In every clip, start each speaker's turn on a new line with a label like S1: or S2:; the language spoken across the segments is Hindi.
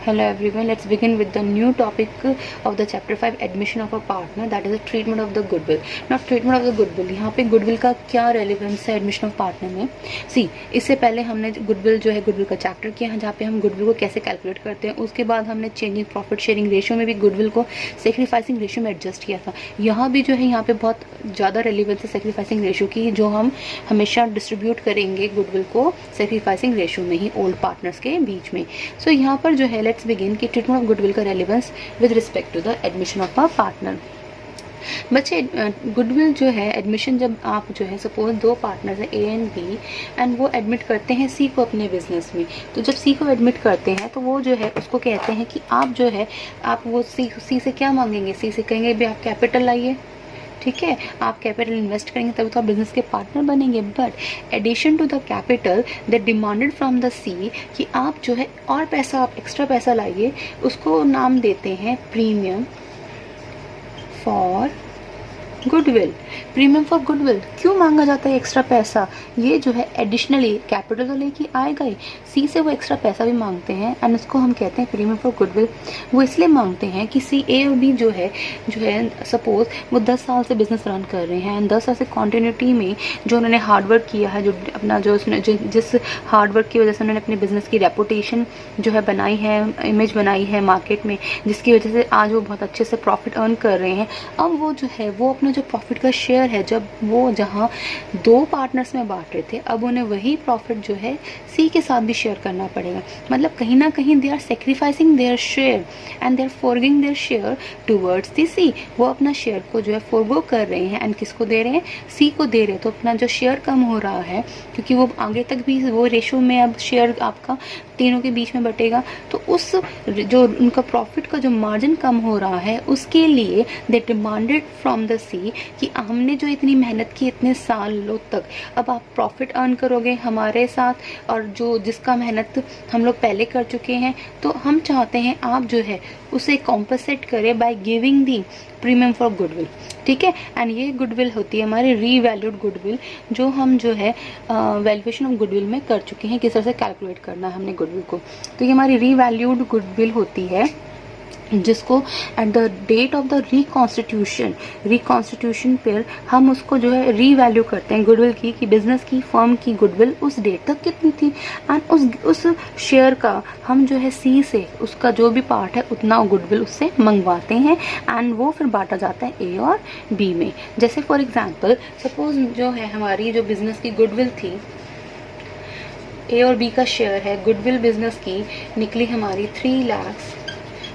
S1: Hello everyone, let's begin with the new topic of the chapter 5 admission of a partner, that is the treatment of the goodwill. Now treatment of the goodwill, यहाँ पे goodwill का क्या relevance है admission of partner में. See, इससे पहले हमने goodwill जो है goodwill का chapter किया है जहाँ पे हम goodwill को कैसे calculate करते हैं. उसके बाद हमने changing profit sharing ratio में भी goodwill को sacrificing ratio में adjust किया था. यहाँ भी जो है यहाँ पे बहुत ज़्यादा relevance है sacrificing ratio की, जो हम हमेशा distribute करेंगे goodwill को sacrificing ratio में ही old partners के बीच में. So यहाँ पर जो है लेट्स बिगिन कि ट्रीटमेंट ऑफ गुडविल का relevance with respect to the admission of a partner. बच्चे गुडविल जो है एडमिशन, जब आप जो है सपोज दो पार्टनर्स है ए एंड बी एंड वो एडमिट करते हैं सी को अपने बिजनेस में. तो जब सी को एडमिट करते हैं तो वो जो है उसको कहते हैं कि आप जो है आप वो सी से क्या मांगेंगे. सी से कहेंगे भी आप कैपिटल लाइए, ठीक है, आप कैपिटल इन्वेस्ट करेंगे तभी तो आप बिजनेस के पार्टनर बनेंगे. But addition to the capital they demanded from the C कि आप जो है और पैसा, आप एक्स्ट्रा पैसा लाइए. उसको नाम देते हैं premium for goodwill. Premium for goodwill क्यों मांगा जाता है एक्स्ट्रा पैसा? ये जो है एडिशनली कैपिटल तो लेके आएगा ही, सी से वो एक्स्ट्रा पैसा भी मांगते हैं एंड उसको हम कहते हैं प्रीमियम फॉर गुडविल. वो इसलिए मांगते हैं कि सी ए और बी जो है सपोज वो 10 साल से बिजनेस रन कर रहे हैं एंड 10 साल से कॉन्टिन्यूटी में जो उन्होंने हार्डवर्क किया है, जो अपना जिस हार्डवर्क की वजह से उन्होंने अपने बिजनेस की रेपुटेशन जो है बनाई है, इमेज बनाई है मार्केट में, जिसकी वजह से आज वो बहुत अच्छे से प्रॉफिट अर्न कर रहे हैं. अब वो जो है वो अपना जो प्रॉफिट का शेयर है, जब वो जहाँ दो पार्टनर्स में बांट रहे थे, अब उन्हें वही प्रॉफिट जो है सी के साथ भी शेयर करना पड़ेगा. मतलब कहीं ना कहीं they are sacrificing their share and they are forgoing their share towards the C. वो अपना शेयर को जो है फॉरगो कर रहे हैं एंड किसको दे रहे हैं? सी को दे रहे हैं. तो अपना जो शेयर कम हो रहा है, क्योंकि वो आगे तक भी वो रेशो में अब शेयर आपका तीनों के बीच में बटेगा. तो उस जो उनका प्रॉफिट का जो मार्जिन कम हो रहा है उसके लिए दे डिमांडेड फ्रॉम द सी कि हमने जो इतनी मेहनत की इतने सालों तक, अब आप प्रॉफिट अर्न करोगे हमारे साथ, और जो जिसका मेहनत हम लोग पहले कर चुके हैं, तो हम चाहते हैं आप जो है उसे कॉम्पनसेट करें by giving the premium for goodwill. ठीक है, एंड ये गुडविल होती है हमारी रीवैल्यूड गुडविल, जो हम जो है वैल्यूएशन ऑफ गुडविल में कर चुके हैं, किस तरह से कैलकुलेट करना है हमने गुडविल को. तो ये हमारी रीवैल्यूड गुडविल होती है, जिसको at the date of the reconstitution पर हम उसको जो है रीवैल्यू करते हैं गुडविल की, कि बिजनेस की, फर्म की गुडविल उस डेट तक कितनी थी एंड उस शेयर का हम जो है सी से उसका जो भी पार्ट है उतना गुडविल उससे मंगवाते हैं एंड वो फिर बांटा जाता है ए और बी में. जैसे फॉर एग्जांपल सपोज जो है हमारी जो बिजनेस की गुडविल थी, ए और बी का शेयर है, गुडविल बिजनेस की निकली हमारी 3 लाख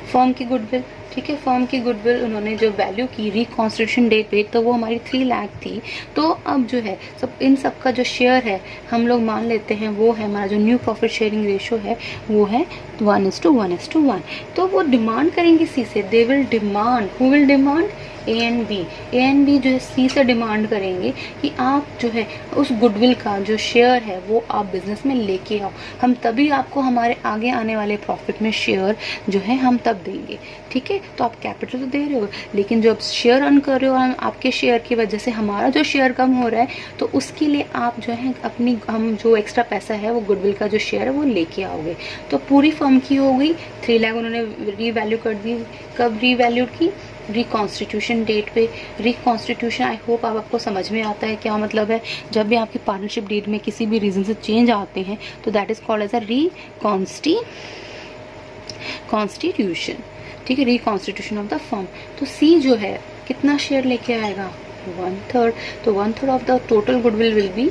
S1: फर्म की गुडविल. ठीक है, फर्म की गुडविल उन्होंने जो वैल्यू की रिकॉन्स्टिट्यूशन डेट पे, तो वो हमारी 3 लाख थी. तो अब जो है इन सब का जो शेयर है हम लोग मान लेते हैं वो है हमारा जो न्यू प्रॉफिट शेयरिंग रेशो है वो है 1:1:1. तो वो डिमांड करेंगे सी से, they will demand, who will demand? A and B जो है सी से डिमांड करेंगे कि आप जो है उस गुडविल का जो शेयर है वो आप बिजनेस में लेके आओ, हम तभी आपको हमारे आगे आने वाले प्रॉफिट में शेयर जो है हम तब देंगे. ठीक है, तो आप कैपिटल तो दे रहे हो, लेकिन जो आप शेयर अर्न कर रहे हो, आपके शेयर की वजह से हमारा जो शेयर कम हो रहा है, तो उसके लिए आप जो है हम जो एक्स्ट्रा पैसा है वो गुडविल का जो शेयर है वो लेके आओगे. तो पूरी फर्म की हो गई 3 लाख, उन्होंने रीवैल्यू कर दी. कब रीवैल्यू की? रिकॉन्स्टिट्यूशन डेट पे. रिकॉन्स्टिट्यूशन आई होप आपको समझ में आता है क्या मतलब है. जब भी आपकी पार्टनरशिप डेट में किसी भी रीजन से चेंज आते हैं तो that is called as a constitution. ठीक है, रिकॉन्स्टिट्यूशन ऑफ द फर्म. तो सी जो है कितना शेयर लेके आएगा? 1/3. तो 1/3 of the total goodwill will be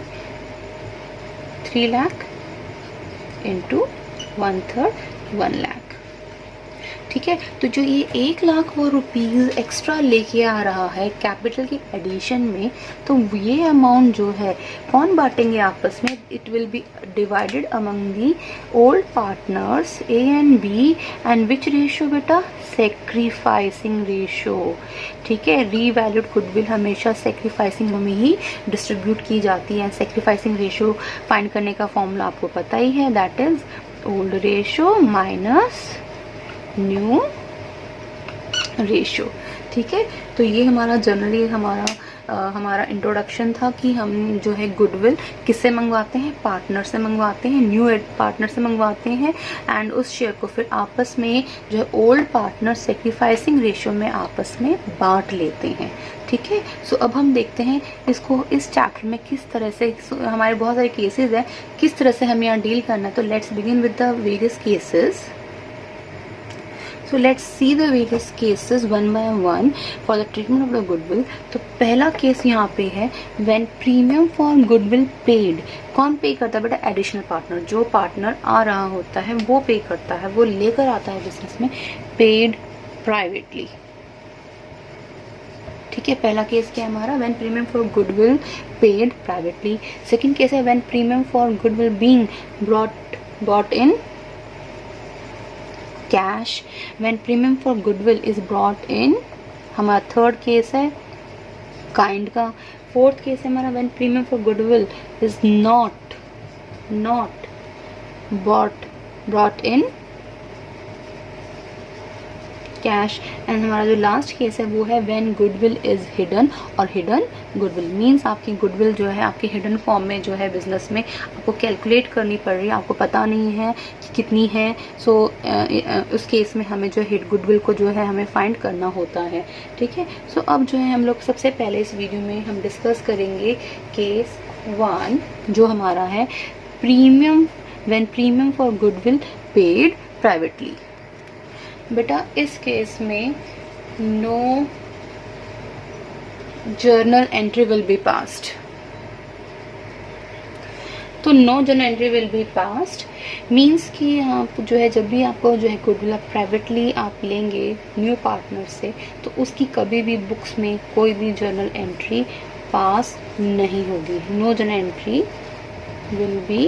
S1: 3 lakh into 1/3 1 lakh. ठीक है, तो जो ये 1 लाख वो रुपीज़ एक्स्ट्रा लेके आ रहा है कैपिटल के एडिशन में, तो ये अमाउंट जो है कौन बांटेंगे आपस में? It will be divided among the old partners A and B. And which ratio बेटा? Sacrificing ratio. ठीक है, रीवैल्यूड गुडविल हमेशा सेक्रीफाइसिंग में ही डिस्ट्रीब्यूट की जाती है. सेक्रीफाइसिंग रेशो फाइंड करने का फॉर्मूला आपको पता ही है, that is old ratio minus new ratio. ठीक है, तो ये हमारा जनरली हमारा हमारा इंट्रोडक्शन था कि हम जो है गुडविल किससे मंगवाते हैं, पार्टनर से मंगवाते हैं, न्यू पार्टनर से मंगवाते हैं एंड उस शेयर को फिर आपस में जो है ओल्ड पार्टनर सेक्रीफाइसिंग रेशियो में आपस में बांट लेते हैं। ठीक है, सो अब हम देखते हैं इसको इस चैप्टर में किस तरह से, हमारे बहुत सारे केसेस हैं, किस तरह से हमें यहाँ डील करना है। तो let's begin with the various cases. So let's see the various cases one by one for the treatment of the goodwill. तो पहला केस यहाँ पे है when premium for goodwill paid। कौन पे करता है बेटा? Additional partner. जो पार्टनर आ रहा होता है वो पे करता है, वो लेकर आता है बिजनेस में, पेड प्राइवेटली। ठीक है, पहला केस क्या है हमारा? When premium for goodwill paid privately. Second case है when premium for goodwill being brought in cash, when premium for goodwill is brought in. हमारा थर्ड केस है काइंड का। फोर्थ केस है हमारा when premium for goodwill is not brought in cash. And हमारा जो लास्ट केस है वो है व्हेन गुडविल इज हिडन। और हिडन गुडविल मीन्स आपकी गुडविल जो है आपकी हिडन फॉर्म में जो है बिजनेस में आपको कैलकुलेट करनी पड़ रही है, आपको पता नहीं है कि कितनी है। सो उस केस में हमें जो है गुडविल को जो है हमें फाइंड करना होता है। ठीक है, सो अब जो है हम लोग सबसे पहले इस वीडियो में हम डिस्कस करेंगे केस 1 जो हमारा है premium, when premium for goodwill paid privately. बेटा इस केस में no journal entry will be passed. तो no journal entry will be passed means कि आप जो है जब भी आपको जो है गुडविल आप प्राइवेटली आप लेंगे न्यू पार्टनर से, तो उसकी कभी भी बुक्स में कोई भी जर्नल एंट्री पास नहीं होगी। No journal entry will be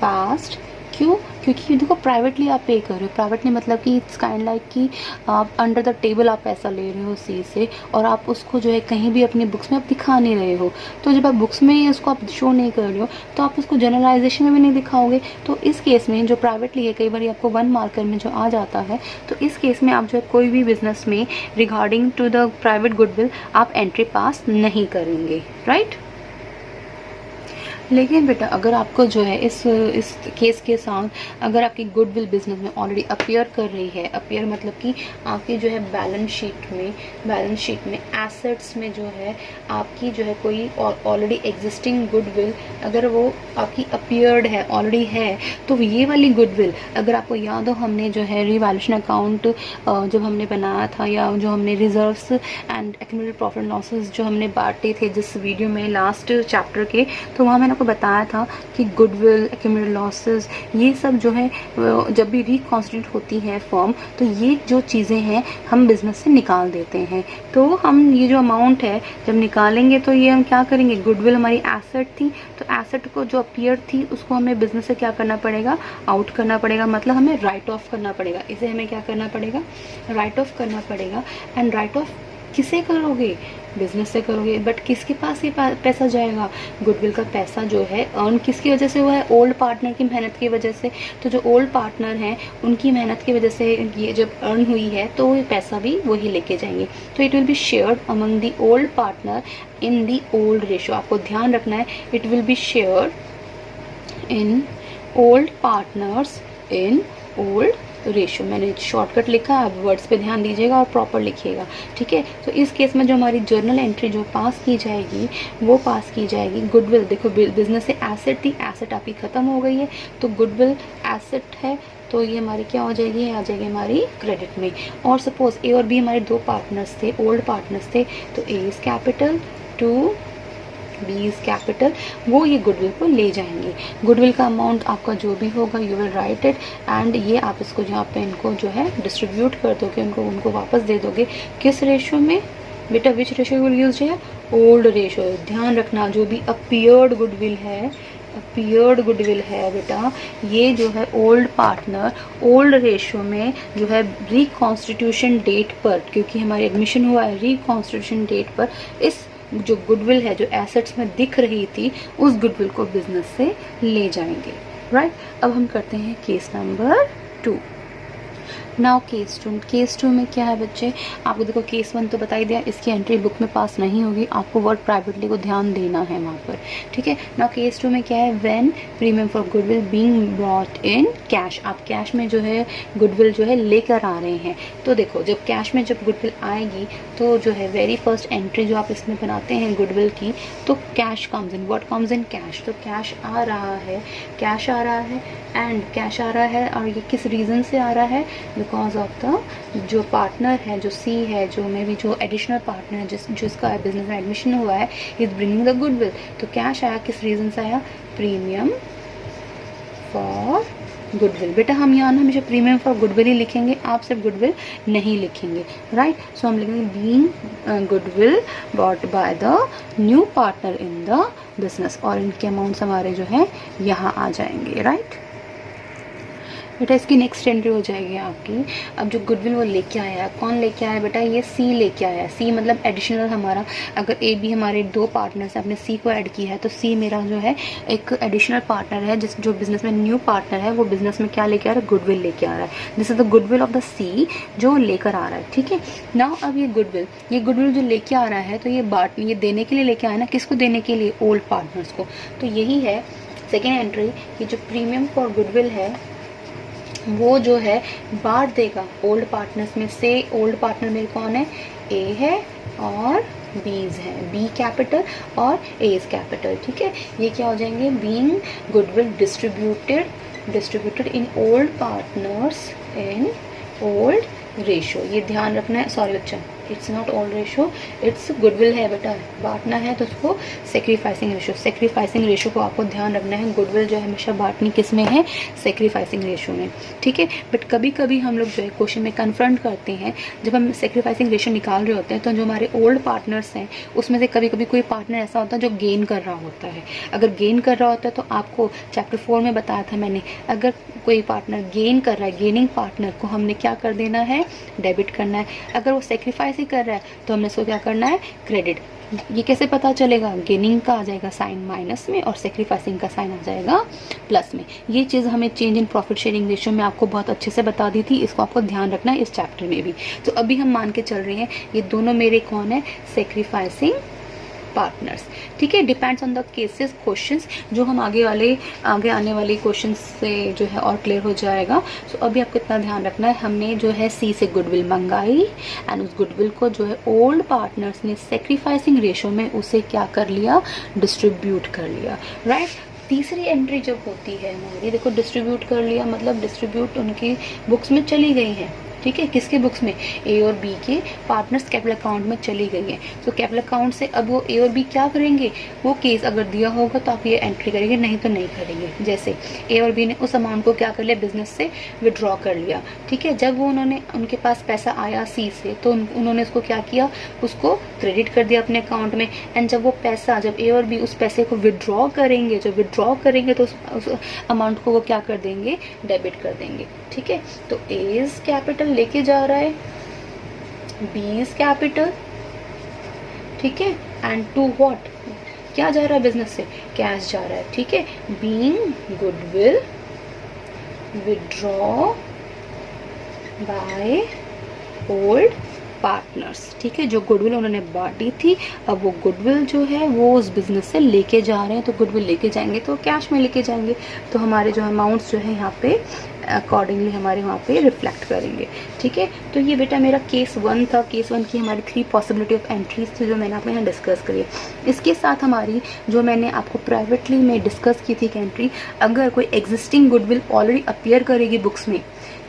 S1: passed. क्यों? क्योंकि देखो प्राइवेटली आप पे कर रहे हो। प्राइवेटली मतलब कि इट्स काइंड लाइक कि आप अंडर द टेबल आप पैसा ले रहे हो सी से, और आप उसको जो है कहीं भी अपनी बुक्स में आप दिखा नहीं रहे हो। तो जब आप बुक्स में उसको आप शो नहीं कर रहे हो तो आप उसको जनरलाइजेशन में भी नहीं दिखाओगे। तो इस केस में जो प्राइवेटली है, कई बार आपको 1 मार्कर में जो आ जाता है, तो इस केस में आप जो है कोई भी बिजनेस में regarding to the private goodwill आप एंट्री पास नहीं करेंगे, राइट। लेकिन बेटा अगर आपको जो है इस केस के साथ अगर आपकी गुडविल बिजनेस में ऑलरेडी अपीयर कर रही है, अपीयर मतलब कि आपकी जो है बैलेंस शीट में एसेट्स में जो है आपकी जो है कोई ऑलरेडी एग्जिस्टिंग गुडविल अगर वो आपकी अपीयर्ड है, ऑलरेडी है, तो ये वाली गुडविल अगर आपको याद हो, हमने जो है रिवैल्यूएशन अकाउंट जब हमने बनाया था, या जो हमने reserves and accumulated profit and losses जो हमने बांटे थे जिस वीडियो में लास्ट चैप्टर के, तो वहाँ मैंने आपको बताया था कि गुडविल, एक्यूमुलेटेड लॉसेस, ये सब जो है जब भी रिकॉन्स्टिट्यूट होती है फर्म, तो ये जो चीज़ें हैं हम बिजनेस से निकाल देते हैं। तो हम ये जो अमाउंट है जब निकालेंगे तो ये हम क्या करेंगे, गुडविल हमारी एसेट थी, तो एसेट को जो अपीयर थी उसको हमें बिजनेस से क्या करना पड़ेगा, आउट करना पड़ेगा, मतलब हमें राइट ऑफ करना पड़ेगा। इसे हमें क्या करना पड़ेगा, राइट ऑफ करना पड़ेगा। एंड राइट ऑफ किसे करोगे, बिजनेस से करोगे। बट किसके पास ये पैसा जाएगा, गुडविल का पैसा जो है अर्न किसकी वजह से हुआ है, ओल्ड पार्टनर की मेहनत की वजह से। तो जो ओल्ड पार्टनर हैं उनकी मेहनत की वजह से ये जब अर्न हुई है तो ये पैसा भी वही लेके जाएंगे। तो it will be shared among the old partner in the old ratio. आपको ध्यान रखना है, it will be shared in old partners in old ratio. मैंने शॉर्टकट लिखा, आप वर्ड्स पे ध्यान दीजिएगा और प्रॉपर लिखिएगा, ठीक है। तो इस केस में जो हमारी जर्नल एंट्री जो पास की जाएगी वो पास की जाएगी गुडविल। देखो बिजनेस से एसेट थी, एसेट आपकी ख़त्म हो गई है, तो गुडविल एसेट है, तो ये हमारी क्या हो जाएगी, ये आ जाएगी हमारी क्रेडिट में। और सपोज ए और बी हमारे 2 पार्टनर्स थे, ओल्ड पार्टनर्स थे, तो A is capital to B is capital, वो ये गुडविल को ले जाएंगे। गुडविल का अमाउंट आपका जो भी होगा you will write it, and ये आप इसको यहाँ पे इनको जो है डिस्ट्रीब्यूट कर दोगे, उनको वापस दे दोगे। किस रेशियो में बेटा, विच रेशियो विल यूज है, ओल्ड रेशियो। ध्यान रखना जो भी अपीयर्ड गुडविल है बेटा, ये जो है ओल्ड पार्टनर ओल्ड रेशियो में जो है रिकॉन्स्टिट्यूशन डेट पर, क्योंकि हमारी एडमिशन हुआ है रिकॉन्स्टिट्यूशन डेट पर, इस जो गुडविल है जो एसेट्स में दिख रही थी उस गुडविल को बिजनेस से ले जाएंगे, राइट। अब हम करते हैं case number 2। Now case two में क्या है बच्चे, आपको देखो केस 1 तो बता ही दिया, इसकी एंट्री बुक में पास नहीं होगी, आपको वर्ड प्राइवेटली को ध्यान देना है वहाँ पर, ठीक है। नाउ केस 2 में क्या है, when premium for goodwill being brought in cash, आप कैश में जो है गुडविल जो है लेकर आ रहे हैं। तो देखो जब कैश में जब गुडविल आएगी तो जो है वेरी फर्स्ट एंट्री जो आप इसमें बनाते हैं गुडविल की, तो cash comes in, what comes in, cash. तो कैश आ रहा है, कैश आ रहा है एंड कैश आ रहा है, और ये किस रीज़न से आ रहा है, बिकॉज ऑफ द जो पार्टनर है, जो सी है, जो मे भी जो एडिशनल पार्टनर है जिसका बिजनेस में एडमिशन हुआ है, इज ब्रिंगिंग द गुडविल। तो कैश आया किस रीज़न से आया, प्रीमियम फॉर गुडविल। बेटा हम यहाँ ना हमेशा प्रीमियम फॉर गुडविल ही लिखेंगे, आप सिर्फ गुडविल नहीं लिखेंगे, राइट। सो हम लिखेंगे being goodwill bought by the new partner in the business, और इनके अमाउंट्स हमारे जो है यहाँ आ जाएंगे, राइट। बेटा इसकी नेक्स्ट एंट्री हो जाएगी आपकी, अब जो गुडविल वो लेके आया है, कौन लेके आया है बेटा, ये सी लेके आया है। सी मतलब एडिशनल हमारा, अगर ए बी हमारे 2 पार्टनर्स अपने सी को ऐड किया है, तो सी मेरा जो है एक एडिशनल पार्टनर है, जिस जो बिजनेस में न्यू पार्टनर है, वो बिजनेस में क्या लेके आ रहा है, गुडविल लेके आ रहा है। This is the goodwill of the C जो लेकर आ रहा है, ठीक है। नाउ अब ये गुडविल जो लेके आ रहा है, तो ये देने के लिए लेके आया ना, किसको देने के लिए, ओल्ड पार्टनर्स को। तो यही है सेकेंड एंट्री, ये जो प्रीमियम फॉर गुडविल है वो जो है बांट देगा ओल्ड पार्टनर्स में से। ओल्ड पार्टनर मेरे कौन है, ए है और बीज है, बी कैपिटल और एज कैपिटल, ठीक है। ये क्या हो जाएंगे, being goodwill distributed in old partners in old ratio. ये ध्यान रखना है, सॉरी बच्चा, it's not old ratio, it's goodwill है बेटा, बांटना है तो उसको सेक्रीफाइसिंग रेशो को आपको ध्यान रखना है। गुडविल जो है हमेशा बांटनी किस में है, सेक्रीफाइसिंग रेशो में, ठीक है। बट कभी कभी हम लोग जो है क्वेश्चन में कन्फ्रंट करते हैं, जब हम सेक्रीफाइसिंग रेशो निकाल रहे होते हैं, तो जो हमारे ओल्ड पार्टनर्स हैं उसमें से कभी कभी कोई पार्टनर ऐसा होता है जो गेन कर रहा होता है। अगर गेन कर रहा होता है तो आपको चैप्टर 4 में बताया था मैंने, अगर कोई पार्टनर गेन कर रहा है, गेनिंग पार्टनर को हमने क्या कर देना है, डेबिट करना है। अगर वो सेक्रीफाइस ही कर रहा है तो हमने इसको क्या करना है, क्रेडिट। ये कैसे पता चलेगा, गेनिंग का आ जाएगा साइन माइनस में और सेक्रीफाइसिंग का साइन आ जाएगा प्लस में। ये चीज़ हमें change in profit sharing ratio में आपको बहुत अच्छे से बता दी थी, इसको आपको ध्यान रखना है इस चैप्टर में भी। तो अभी हम मान के चल रहे हैं ये दोनों मेरे कौन है, सेक्रीफाइसिंग पार्टनर्स, ठीक है। Depends on the cases questions, जो हम आगे आने वाले क्वेश्चंस से जो है और क्लियर हो जाएगा। सो अभी आपको इतना ध्यान रखना है, हमने जो है सी से गुडविल मंगाई एंड उस गुडविल को जो है ओल्ड पार्टनर्स ने सेक्रीफाइसिंग रेशो में उसे क्या कर लिया, डिस्ट्रीब्यूट कर लिया, राइट। तीसरी एंट्री जब होती है हमारी, देखो डिस्ट्रीब्यूट कर लिया मतलब डिस्ट्रीब्यूट उनकी बुक्स में चली गई है, ठीक है। किसके बुक्स में, ए और बी के पार्टनर्स कैपिटल अकाउंट में चली गई है। तो कैपिटल अकाउंट से अब वो ए और बी क्या करेंगे, वो केस अगर दिया होगा तो आप ये एंट्री करेंगे, नहीं तो नहीं करेंगे। जैसे ए और बी ने उस अमाउंट को क्या कर लिया, बिजनेस से विड्रॉ कर लिया, ठीक है। जब वो उनके पास पैसा आया सी से, तो उन्होंने उसको क्या किया, उसको क्रेडिट कर दिया अपने अकाउंट में। एंड जब वो पैसा, जब ए और बी उस पैसे को विड्रॉ करेंगे, तो उस अमाउंट को वो क्या कर देंगे, डेबिट कर देंगे, ठीक है। तो एज कैपिटल लेके जा रहा है, बीज कैपिटल, ठीक है, एंड टू व्हाट, क्या जा रहा है बिजनेस से, कैश जा रहा है, ठीक है। Being goodwill withdraw by old partners, ठीक है। जो गुडविल उन्होंने बांटी थी, अब वो गुडविल जो है वो उस बिजनेस से लेके जा रहे हैं, तो गुडविल लेके जाएंगे तो कैश में लेके जाएंगे, तो हमारे जो अमाउंट्स जो है यहाँ पे अकॉर्डिंगली हमारे वहाँ पे रिफ्लेक्ट करेंगे, ठीक है। तो ये बेटा मेरा केस 1 था। केस 1 की हमारी 3 पॉसिबिलिटी ऑफ एंट्रीज थी जो मैंने आपको यहाँ डिस्कस करी। इसके साथ हमारी जो मैंने आपको प्राइवेटली में डिस्कस की थी एंट्री, अगर कोई एग्जिस्टिंग गुडविल ऑलरेडी अपीयर करेगी बुक्स में,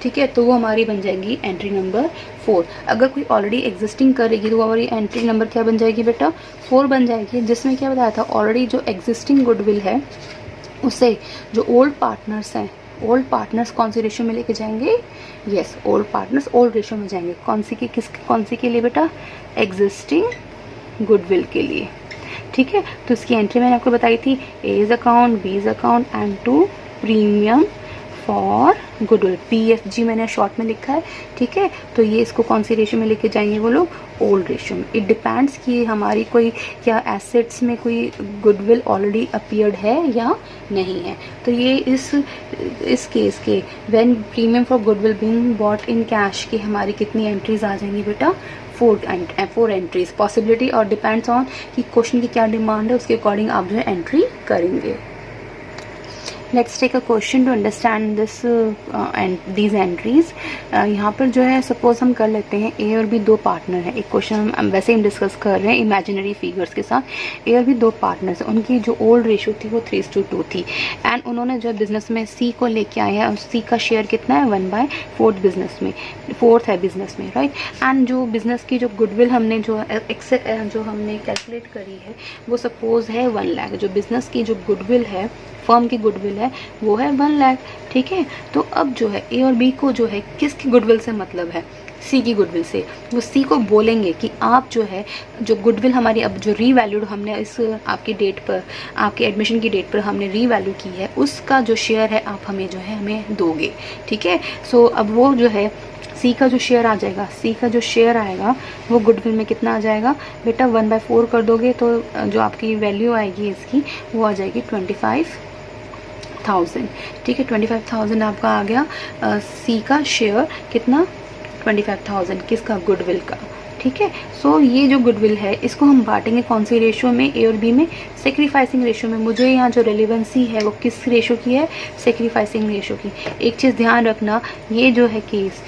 S1: ठीक है, तो वो हमारी बन जाएगी एंट्री नंबर 4। अगर कोई ऑलरेडी एग्जिस्टिंग करेगी तो हमारी एंट्री नंबर क्या बन जाएगी बेटा, 4 बन जाएगी। जिसमें क्या बताया था, ऑलरेडी जो एग्जिस्टिंग गुडविल है उसे जो ओल्ड पार्टनर्स हैं, ओल्ड पार्टनर्स कौन सी रेशियो में लेके जाएंगे, yes, old partners old ratio में जाएंगे। कौन सी के लिए बेटा, एग्जिस्टिंग गुडविल के लिए, ठीक है। तो इसकी एंट्री मैंने आपको बताई थी, A's account, B's account and to premium for goodwill, PFG मैंने शॉर्ट में लिखा है, ठीक है। तो ये इसको कौन सी रेशो में लेके जाएंगे वो लोग, ओल्ड रेशो में। इट डिपेंड्स कि हमारी कोई क्या एसेट्स में कोई गुडविल ऑलरेडी अपीयर्ड है या नहीं है। तो ये इस केस के when premium for goodwill being bought in cash की हमारी कितनी एंट्रीज आ जाएंगी बेटा, 4 एंट्रीज। पॉसिबिलिटी और डिपेंड्स ऑन कि क्वेश्चन की क्या डिमांड है, उसके अकॉर्डिंग आप जो है एंट्री करेंगे। Let's take a question to understand this and these entries. यहाँ पर जो है सपोज हम कर लेते हैं ए और बी दो पार्टनर हैं। एक क्वेश्चन हम वैसे ही डिस्कस कर रहे हैं इमेजिनरी फिगर्स के साथ। ए और बी दो पार्टनर्स हैं, उनकी जो ओल्ड रेशो थी वो 3:2 थी एंड उन्होंने जो बिजनेस में सी को लेके आए हैं और सी का शेयर कितना है 1/4 बिजनेस में, 4th है बिजनेस में, राइट। एंड जो बिजनेस की जो गुडविल हमने जो हमने कैलकुलेट करी है वो सपोज है 1 लाख। जो बिजनेस की जो गुडविल है, फर्म की गुडविल है, वो है 1 लाख, ठीक है। तो अब जो है ए और बी को जो है किसकी गुडविल से मतलब है, सी की गुडविल से। वो सी को बोलेंगे कि आप जो है जो गुडविल हमारी अब जो रीवैल्यूड हमने इस आपकी डेट पर, आपके एडमिशन की डेट पर हमने रीवैल्यू की है, उसका जो शेयर है आप हमें जो है हमें दोगे, ठीक है। सो अब वो जो है सी का जो शेयर आ जाएगा, सी का जो शेयर आएगा वो गुडविल में कितना आ जाएगा बेटा, 1/4 कर दोगे तो जो आपकी वैल्यू आएगी इसकी वो आ जाएगी 25,000, ठीक है। 25,000 आपका आ गया सी का शेयर कितना, 25,000 किसका, गुडविल का, ठीक है। सो ये जो गुडविल है इसको हम बांटेंगे कौन सी रेशो में, ए और बी में, सेक्रीफाइसिंग रेशो में। मुझे यहाँ जो रेलिवेंसी है वो किस रेशो की है, सेक्रीफाइसिंग रेशो की। एक चीज़ ध्यान रखना, ये जो है केस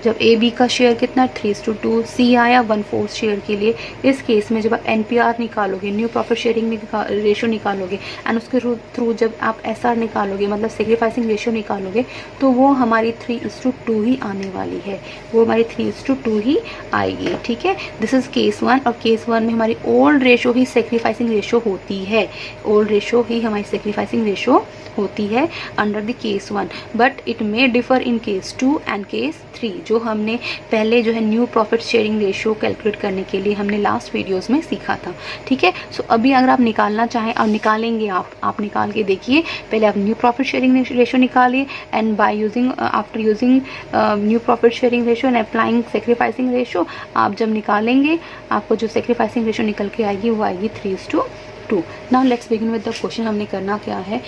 S1: जब ए बी का शेयर कितना 3:2, सी आया 1/4 शेयर के लिए, इस केस में जब आप NPR निकालोगे, न्यू प्रॉफिट शेयरिंग रेशो निकालोगे एंड उसके थ्रू जब आप SR निकालोगे, मतलब सेक्रीफाइसिंग रेशो निकालोगे, तो वो हमारी 3:2 ही आने वाली है, वो हमारी 3:2 ही आएगी, ठीक है। This is case 1। और केस 1 में हमारी ओल्ड रेशो ही सेक्रीफाइसिंग रेशो होती है, ओल्ड रेशो ही हमारी सेक्रीफाइसिंग रेशो होती है under the case 1, but it may differ in case 2 and case 3, जो हमने पहले जो है new profit sharing ratio calculate करने के लिए हमने लास्ट वीडियोस में सीखा था, ठीक है। सो अभी अगर आप निकालना चाहें और निकालेंगे आप निकाल के देखिए, पहले आप न्यू प्रॉफिट शेयरिंग रेशो निकालिए and by using after using new profit sharing ratio and applying sacrificing ratio, आप जब निकालेंगे आपको जो सेक्रीफाइसिंग रेशो निकल के आएगी वो आएगी 3:2। Now let's begin with the question. हमने करना क्या है,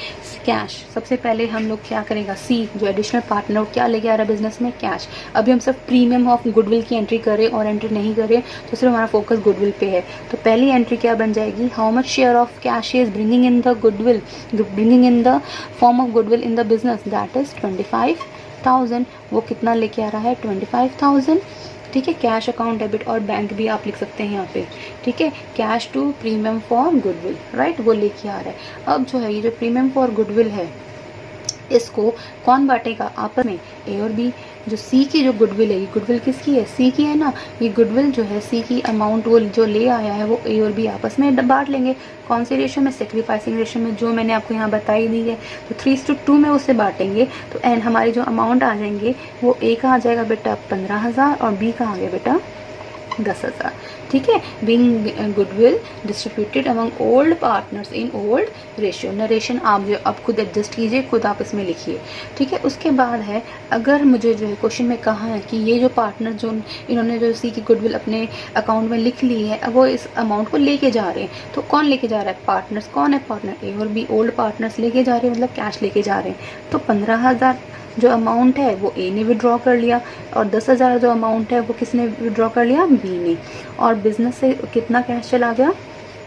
S1: कैश। सबसे पहले हम लोग क्या करेगा, सी जो एडिशनल पार्टनर क्या लेके आ रहा है बिजनेस में, कैश। अभी हम सिर्फ प्रीमियम ऑफ गुडविल की एंट्री करें और एंट्री नहीं करें तो सिर्फ हमारा फोकस गुडविल पे है। तो पहली एंट्री क्या बन जाएगी, how much share of cash is bringing in the goodwill, bringing in the form of goodwill in the business, that is 25,000। वो कितना लेके आ रहा है, 25,000, ठीक है। कैश अकाउंट डेबिट और बैंक भी आप लिख सकते हैं यहाँ पे, ठीक है। Cash to premium for goodwill, right, वो लेके आ रहा है। अब जो है ये जो प्रीमियम फॉर गुडविल है इसको कौन बांटेगा आपस में, ए और बी। जो सी की जो गुडविल है, ये गुडविल किसकी है, सी की है ना। ये गुडविल जो है सी की अमाउंट वो जो ले आया है वो ए और बी आपस में बांट लेंगे। कौन से रेशो में, सेक्रीफाइसिंग रेशो में, जो मैंने आपको यहाँ बताई दी है। तो 3:2 में उसे बांटेंगे तो एंड हमारी जो अमाउंट आ जाएंगे वो ए का आ जाएगा बेटा 15,000 और बी का आ गया बेटा 10,000, ठीक है। Being goodwill distributed among old partners in old ratio. Narration आप जो अब खुद एडजस्ट कीजिए, खुद आप इसमें लिखिए, ठीक है। उसके बाद है, अगर मुझे जो है क्वेश्चन में कहा है कि ये जो पार्टनर जो इन्होंने जो सी की गुडविल अपने अकाउंट में लिख ली है, अब वो इस अमाउंट को लेके जा रहे हैं, तो कौन लेके जा रहा है, पार्टनर्स। कौन है पार्टनर, ए और बी, ओल्ड पार्टनर्स लेके जा रहे हैं, मतलब कैश लेके जा रहे हैं। तो 15,000 जो अमाउंट है वो ए ने विड्रॉ कर लिया और 10,000 जो अमाउंट है वो किसने विड्रॉ कर लिया, बी ने। और बिजनेस से कितना कैश चला गया,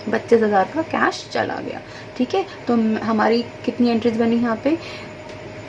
S1: 25,000 का कैश चला गया, ठीक है। तो हमारी कितनी एंट्रीज बनी यहाँ पे,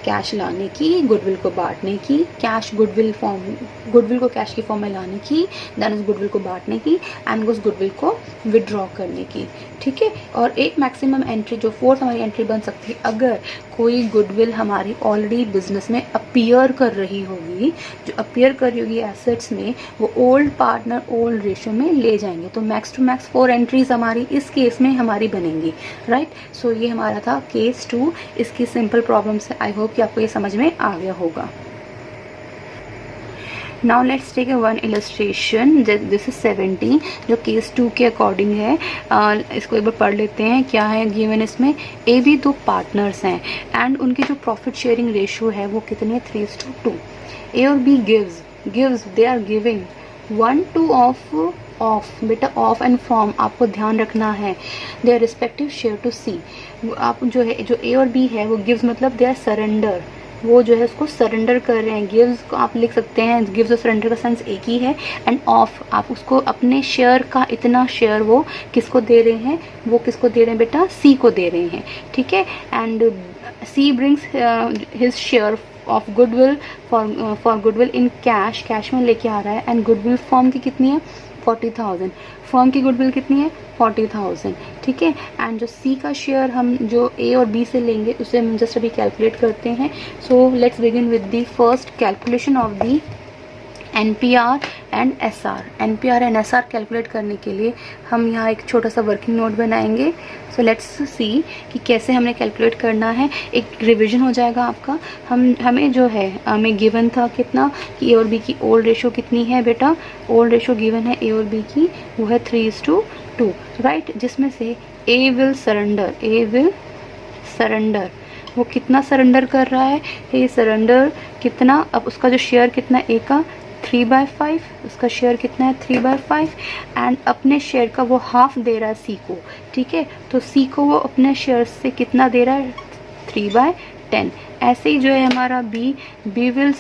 S1: कैश लाने की, गुडविल को बांटने की, कैश गुडविल फॉर्म, गुडविल को कैश की फॉर्म में लाने की, देन उस गुडविल को बांटने की एंड उस गुडविल को विड्रॉ करने की, ठीक है। और एक मैक्सिमम एंट्री जो 4th हमारी एंट्री बन सकती है, अगर कोई गुडविल हमारी ऑलरेडी बिजनेस में अपीयर कर रही होगी, जो अपीयर कर रही होगी एसेट्स में, वो ओल्ड पार्टनर ओल्ड रेशियो में ले जाएंगे। तो मैक्स टू मैक्स 4 एंट्रीज हमारी इस केस में हमारी बनेंगी, राइट। सो ये हमारा था केस 2। इसकी सिंपल प्रॉब्लम से आई होप कि आपको ये समझ में आ गया होगा। Now let's take a one illustration, this is 17 जो केस 2 के अकॉर्डिंग है। इसको एक बार पढ़ लेते हैं क्या है गिवन इसमें। ए बी दो पार्टनर्स हैं एंड उनकी जो प्रॉफिट शेयरिंग रेशियो है वो कितनी है 3:2। ए और B gives they are giving 1/2 of बेटा ऑफ एंड फ्रॉम, आपको ध्यान रखना है their respective share to C. आप जो है जो ए और बी है वो गिव्स मतलब दे आर सरेंडर, वो जो है उसको सरेंडर कर रहे हैं। गिव्स को आप लिख सकते हैं, गिव्स और सरेंडर का सेंस एक ही है। एंड ऑफ आप उसको अपने शेयर का इतना शेयर वो किसको दे रहे हैं, वो किसको दे रहे हैं बेटा सी को दे रहे हैं, ठीक है। And C brings his share of goodwill for goodwill in cash में लेके आ रहा है। एंड गुडविल फॉर्म की कितनी है 40,000, फर्म की गुडविल कितनी है 40,000, ठीक है। एंड जो सी का शेयर हम जो ए और बी से लेंगे उसे हम जस्ट अभी कैलकुलेट करते हैं। So let's begin with the first calculation of the NPR and SR। NPR and SR calculate करने के लिए हम यहाँ एक छोटा सा वर्किंग नोट बनाएंगे। सो लेट्स सी कि कैसे हमने कैलकुलेट करना है, एक रिवीजन हो जाएगा आपका। हमें जो है हमें गिवन था कितना कि ए और बी की ओल्ड रेशो कितनी है बेटा, ओल्ड रेशो गिवन है ए और बी की वो है 3:2, राइट। जिसमें से ए विल सरेंडर, वो कितना सरेंडर कर रहा है, ए सरेंडर कितना, अब उसका जो शेयर कितना ए का 3/5, उसका शेयर कितना है 3/5 एंड अपने शेयर का वो हाफ दे रहा है सी को, ठीक है। तो सी को वो अपने शेयर से कितना दे रहा है 3/10। ऐसे ही जो है हमारा बी विल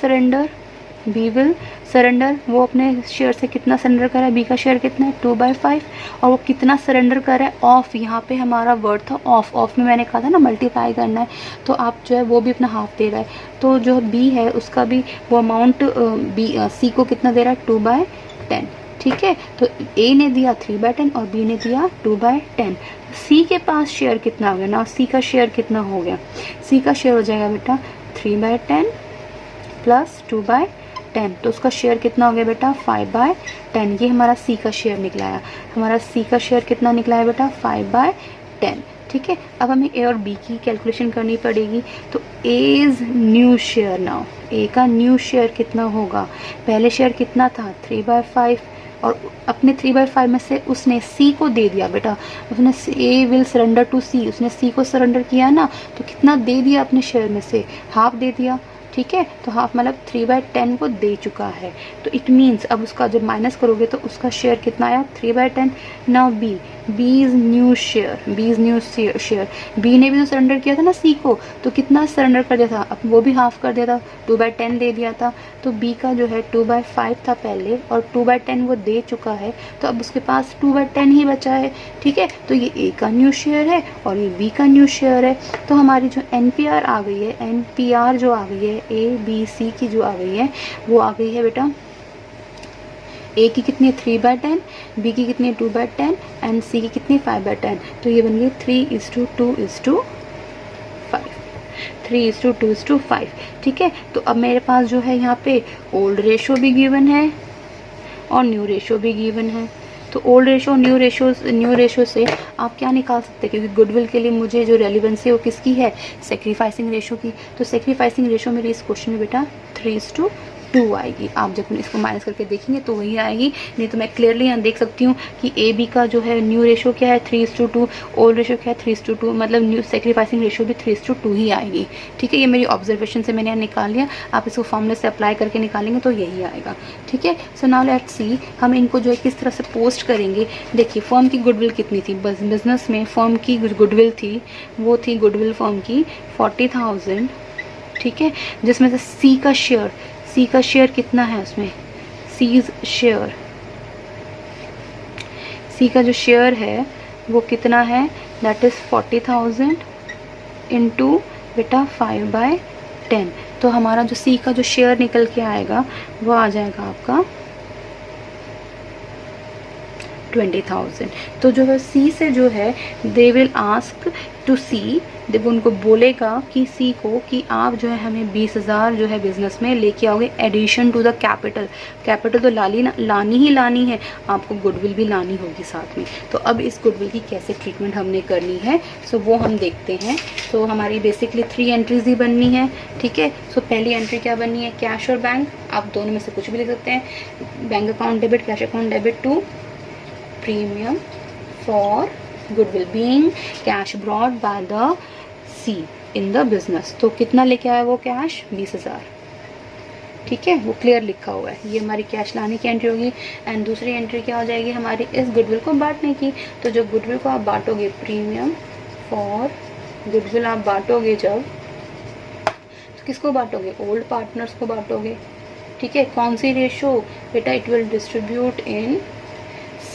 S1: सरेंडर, वो अपने शेयर से कितना सरेंडर कर रहा है, बी का शेयर कितना है 2/5 और वो कितना सरेंडर कर रहा है ऑफ, यहाँ पे हमारा वर्ड था ऑफ में मैंने कहा था ना मल्टीप्लाई करना है, तो आप जो है वो भी अपना हाफ दे रहा है। तो जो बी है उसका भी वो अमाउंट सी को कितना दे रहा है 2/10, ठीक है। तो ए ने दिया 3/10 और बी ने दिया 2/10। सी के पास शेयर कितना हो गया ना, सी का शेयर कितना हो गया, सी का शेयर हो जाएगा बेटा 3/10 प्लस 2/10, तो उसका शेयर कितना हो गया बेटा 5/10। ये हमारा सी का शेयर निकला है, हमारा सी का शेयर कितना निकला है बेटा 5/10, ठीक है। अब हमें ए और बी की कैलकुलेशन करनी पड़ेगी। तो एज न्यू शेयर, नाउ ए का न्यू शेयर कितना होगा, पहले शेयर कितना था 3/5 और अपने 3/5 में से उसने सी को दे दिया बेटा, उसने ए विल सरेंडर टू सी, उसने सी को सरेंडर किया ना, तो कितना दे दिया अपने शेयर में से हाफ दे दिया, ठीक है। तो हाफ मतलब 3/10 को दे चुका है। तो इट मीन्स अब उसका जब माइनस करोगे तो उसका शेयर कितना आया 3/10। Now B is new share, B ने भी तो सरेंडर किया था ना सी को, तो कितना सरेंडर कर दिया था, अब वो भी हाफ कर दिया था 2/10 दे दिया था। तो बी का जो है 2/5 था पहले और 2/10 वो दे चुका है, तो अब उसके पास 2/10 ही बचा है, ठीक है। तो ये ए का न्यू शेयर है और ये बी का न्यू शेयर है। तो हमारी जो NPR आ गई है, NPR जो आ गई है ABC की जो आ गई है वो आ गई है बेटा, ए की कितनी है 3/10, बी की कितनी है 2/10 एंड सी की कितनी 5/10। तो ये बन गई 3:2:5, ठीक है। तो अब मेरे पास जो है यहाँ पे ओल्ड रेशो भी गिवन है और न्यू रेशो भी गिवन है। तो ओल्ड रेशो न्यू रेशो से आप क्या निकाल सकते हैं, क्योंकि गुडविल के लिए मुझे जो रेलिवेंसी है वो किसकी है सेक्रीफाइसिंग रेशो की। तो सेक्रीफाइसिंग रेशो मेरी इस क्वेश्चन में बेटा 3:2 आएगी। आप जब इसको माइनस करके देखेंगे तो वही आएगी, नहीं तो मैं क्लियरली यहाँ देख सकती हूँ कि ए बी का जो है न्यू रेशो क्या है 3:2, ओल्ड रेशो क्या है 3:2, मतलब न्यू सेक्रीफाइसिंग रेशो भी 3:2 ही आएगी, ठीक है। ये मेरी ऑब्जर्वेशन से मैंने यहाँ निकाल लिया, आप इसको फॉर्मूले से अप्लाई करके निकालेंगे तो यही आएगा, ठीक है। सो नाउ लेट्स सी हम इनको जो है किस तरह से पोस्ट करेंगे। देखिए फर्म की गुडविल कितनी थी, बिजनेस में फर्म की गुडविल थी, वो थी गुडविल फर्म की 40,000, ठीक है। जिसमें से सी का शेयर कितना है, उसमें सी का जो शेयर है वो कितना है, दैट इज 40,000 इंटू बेटा 5/10। तो हमारा जो सी का जो शेयर निकल के आएगा वो आ जाएगा आपका 20,000। तो जो है सी से जो है दे विल आस्क टू सी, जब उनको बोलेगा कि सी को कि आप जो है हमें 20,000 जो है बिजनेस में लेके आओगे addition to the capital. Capital तो लानी ही लानी है, आपको गुडविल भी लानी होगी साथ में। तो अब इस गुडविल की कैसे ट्रीटमेंट हमने करनी है, सो वो हम देखते हैं। तो हमारी बेसिकली 3 एंट्रीज ही बननी है, ठीक है। सो पहली एंट्री क्या बननी है, कैश और बैंक, आप दोनों में से कुछ भी लिख सकते हैं। Bank account debit, cash account debit to premium for goodwill being cash brought by the C in the business. तो कितना लेके आया वो कैश, 20,000, ठीक है, वो क्लियर लिखा हुआ है। ये हमारी कैश लाने की एंट्री होगी। एंड दूसरी एंट्री क्या हो जाएगी हमारी, इस गुडविल को बांटने की। तो जो गुडविल को आप बांटोगे, प्रीमियम फॉर गुडविल आप बांटोगे जब, तो किसको बांटोगे, ओल्ड पार्टनर्स को बांटोगे, ठीक है। कौन सी रेशो बेटा, it will distribute in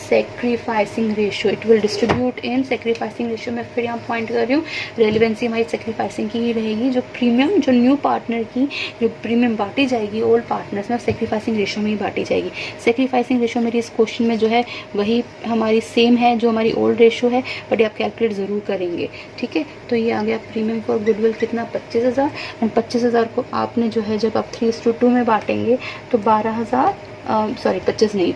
S1: sacrificing ratio, it will distribute in sacrificing ratio. मैं फिर यहाँ पॉइंट कर रही हूँ, रेलिवेंसी हमारी सेक्रीफाइसिंग की ही रहेगी। जो प्रीमियम, जो न्यू पार्टनर की जो प्रीमियम बांटी जाएगी ओल्ड पार्टनर्स में, सेक्रीफाइसिंग रेशियो में ही बांटी जाएगी। सेक्रीफाइसिंग रेशियो मेरी इस क्वेश्चन में जो है वही हमारी सेम है जो हमारी ओल्ड रेशियो है, बट आप कैलकुलेट ज़रूर करेंगे, ठीक है। तो ये आ गया प्रीमियम फॉर गुडविल कितना, 25,000। एंड 25,000 को आपने जो है जब आप 3:2 में बांटेंगे तो 12,000, सॉरी 25 नहीं,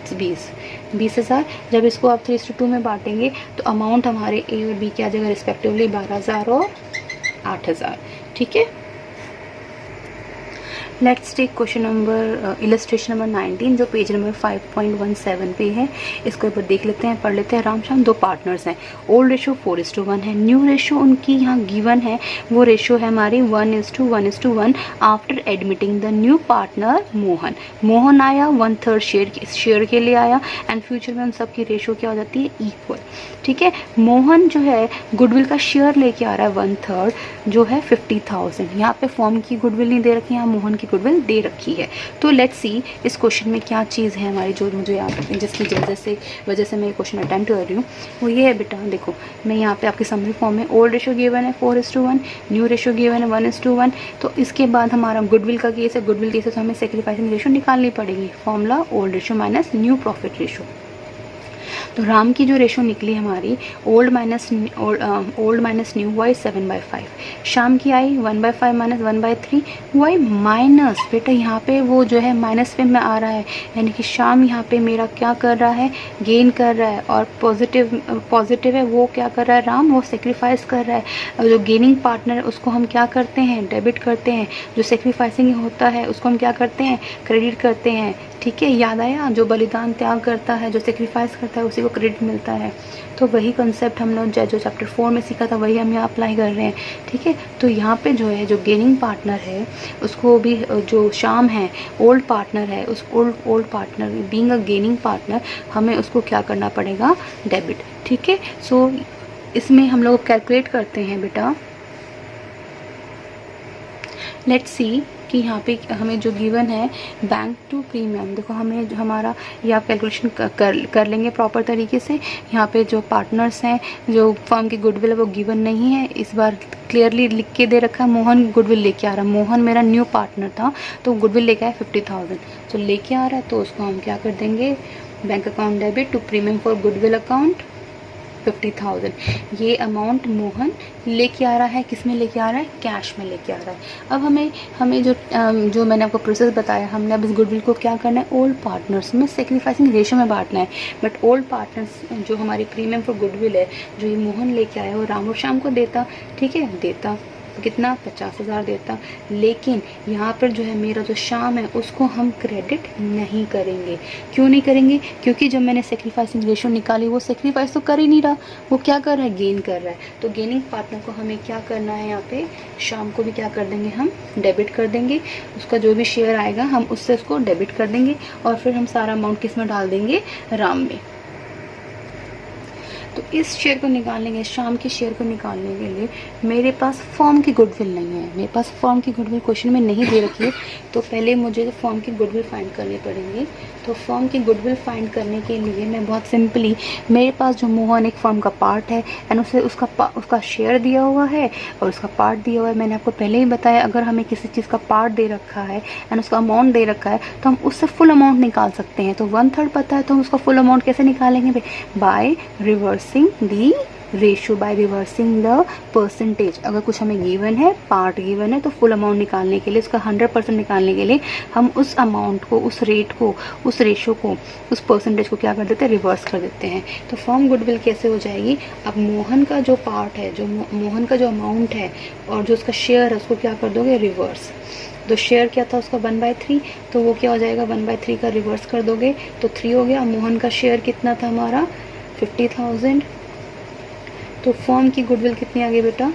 S1: 20,000। जब इसको आप 3:2 में बांटेंगे तो अमाउंट हमारे ए और बी की आ जाएगा रिस्पेक्टिवली 12,000 और 8,000, ठीक है। Let's take question number illustration number 19 जो पेज नंबर 5.17 पे है। इसको एक बार देख लेते हैं, पढ़ लेते हैं। रामश्याम 2 पार्टनर्स हैं, ओल्ड रेशो 4:1 है, न्यू रेशो उनकी यहाँ गिवन है, वो रेशो है हमारी 1:1 after admitting the new partner Mohan. Mohan आया 1/3 शेयर के लिए आया, एंड फ्यूचर में उन सब की रेशो क्या हो जाती है, इक्वल, ठीक है। मोहन जो है गुडविल का शेयर लेके आ रहा है 1/3 जो है 50,000। यहाँ पे फॉर्म की गुडविल नहीं दे रखी, यहाँ मोहन की गुडविल दे रखी है। तो लेट्स सी इस क्वेश्चन में क्या चीज़ है हमारी जो मुझे याद रखनी, जिसकी वजह से मैं ये क्वेश्चन अटेम्प्ट कर रही हूँ, वो ये है बेटा। देखो मैं यहाँ पे आपकी समरी फॉर्म में ओल्ड रेशो गिवन है 4:1, न्यू रेशो गिवन है 1:1। तो इसके बाद हमारा गुडविल का केस है, गुडविल केस है तो हमें सेक्रीफाइसिंग रेशो निकालनी पड़ेगी। Formula old ratio minus new profit ratio. तो राम की जो रेशो निकली हमारी ओल्ड माइनस न्यू वाई 7/5। शाम की आई 1/5 माइनस 1/3 वाई माइनस, बेटा यहाँ पे वो जो है माइनस पे में आ रहा है, यानी कि शाम यहाँ पे मेरा क्या कर रहा है, गेन कर रहा है। और पॉजिटिव है वो क्या कर रहा है, राम वो सेक्रीफाइस कर रहा है। और जो गेनिंग पार्टनर है उसको हम क्या करते हैं, डेबिट करते हैं। जो सेक्रीफाइसिंग होता है उसको हम क्या करते हैं, क्रेडिट करते हैं, ठीक है। याद आया, जो बलिदान त्याग करता है, जो सेक्रीफाइस करता है, उसी को क्रेडिट मिलता है। तो वही कंसेप्ट हम लोग जो चैप्टर 4 में सीखा था वही हम यहाँ अप्लाई कर रहे हैं, ठीक है। तो यहाँ पे जो है जो गेनिंग पार्टनर है उसको भी, जो शाम है ओल्ड पार्टनर है, उस old partner being a gaining partner, हमें उसको क्या करना पड़ेगा, डेबिट, ठीक है। सो इसमें हम लोग कैलकुलेट करते हैं बेटा। लेट्स सी कि यहाँ पे हमें जो गिवन है बैंक टू प्रीमियम, देखो हमें जो हमारा ये आप कैलकुलेशन कर लेंगे प्रॉपर तरीके से। यहाँ पे जो पार्टनर्स हैं, जो फर्म की गुडविल है वो गिवन नहीं है, इस बार क्लियरली लिख के दे रखा है। मोहन गुडविल लेके आ रहा है, मोहन मेरा न्यू पार्टनर था तो गुडविल लेके आया 50,000, तो लेके आ रहा है तो उसको हम क्या कर देंगे, bank account debit to premium for goodwill account 50,000। ये अमाउंट मोहन लेके आ रहा है, किस में लेके आ रहा है, कैश में लेके आ रहा है। अब हमें जो मैंने आपको प्रोसेस बताया, हमने अब इस गुडविल को क्या करना है, ओल्ड पार्टनर्स में सेक्रीफाइसिंग रेशो में बांटना है। बट ओल्ड पार्टनर्स जो हमारी प्रीमियम फॉर गुडविल है, जो ये मोहन लेके आया वो राम और श्याम को देता, ठीक है, देता कितना, 50,000 देता। लेकिन यहाँ पर जो है मेरा जो शाम है उसको हम क्रेडिट नहीं करेंगे। क्यों नहीं करेंगे, क्योंकि जब मैंने सेक्रीफाइसिंग रेशो निकाली वो सेक्रीफाइस तो कर ही नहीं रहा, वो क्या कर रहा है, गेन कर रहा है। तो गेनिंग पार्टनर को हमें क्या करना है, यहाँ पे शाम को भी क्या कर देंगे, हम डेबिट कर देंगे। उसका जो भी शेयर आएगा हम उससे उसको डेबिट कर देंगे और फिर हम सारा अमाउंट किस में डाल देंगे, राम में। तो इस शेयर को निकालने के, शाम के शेयर को निकालने के लिए मेरे पास फर्म की गुडविल नहीं है, मेरे पास फर्म की गुडविल क्वेश्चन में नहीं दे रखी है, तो पहले मुझे फर्म की गुडविल फाइंड करनी पड़ेगी। तो फर्म की गुडविल फाइंड करने के लिए मैं बहुत सिंपली, मेरे पास जो मोहन एक फर्म का पार्ट है एंड उसे उसका शेयर दिया हुआ है और उसका पार्ट दिया हुआ है। मैंने आपको पहले ही बताया, अगर हमें किसी चीज़ का पार्ट दे रखा है एंड उसका अमाउंट दे रखा है तो हम उससे फुल अमाउंट निकाल सकते हैं। तो 1/3 पता है तो हम उसका फुल अमाउंट कैसे निकालेंगे? By reversing the ratio, by reversing the percentage. अगर कुछ हमें गिवन है, पार्ट गिवन है, तो फुल अमाउंट निकालने के लिए, उसका 100% निकालने के लिए हम उस अमाउंट को, उस रेट को, उस रेशियो को, उस परसेंटेज को क्या कर देते हैं? रिवर्स कर देते हैं। तो फर्म गुडविल कैसे हो जाएगी? अब मोहन का जो पार्ट है, जो मोहन का जो अमाउंट है और जो उसका शेयर है, उसको क्या कर दोगे? रिवर्स। तो शेयर क्या था उसका? 1/3, तो वो क्या हो जाएगा? 1/3 का रिवर्स कर दोगे तो 3 हो गया। मोहन का शेयर कितना था हमारा? 50,000। तो फर्म की गुडविल कितनी आ गई बेटा?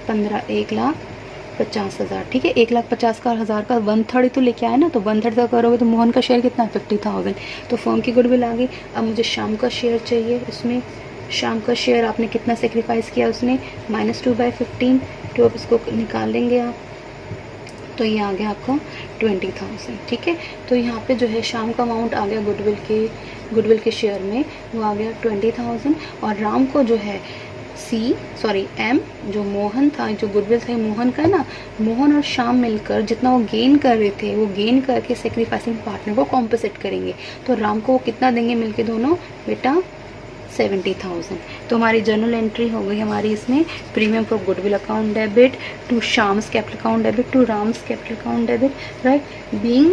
S1: 1,50,000। ठीक है, 1,50,000 का 1,000 का 1/3 ही तो लेके आए ना, तो 1/3 का करोगे तो मोहन का शेयर कितना? 50,000। तो फर्म की गुडविल आ गई। अब मुझे शाम का शेयर चाहिए। इसमें शाम का शेयर आपने कितना सेक्रीफाइस किया उसने? -2/15। तो अब इसको निकाल लेंगे आप, तो ये आ गया आपका 20,000। ठीक है, तो यहाँ पे जो है शाम का अमाउंट आ गया गुडविल के शेयर में, वो आ गया 20,000। और राम को जो है एम, जो मोहन था, जो गुडविल था मोहन का ना, मोहन और शाम मिलकर जितना वो गेन कर रहे थे, वो गेन करके सेक्रीफाइसिंग पार्टनर को कॉम्पनसेट करेंगे। तो राम को वो कितना देंगे मिलके दोनों? बेटा 70,000। तो हमारी जर्नल एंट्री हो गई हमारी इसमें, premium for goodwill account debit to Shyam's capital account debit to Ram's capital account debit, right, being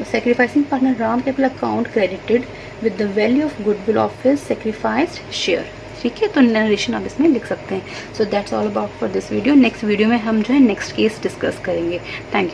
S1: sacrificing partner Ram capital account credited with the value of goodwill of his sacrificed share। ठीक है, तो नरेशन आप इसमें लिख सकते हैं। So that's all about for this video. Next video में हम जो है नेक्स्ट केस डिस्कस करेंगे। Thank you.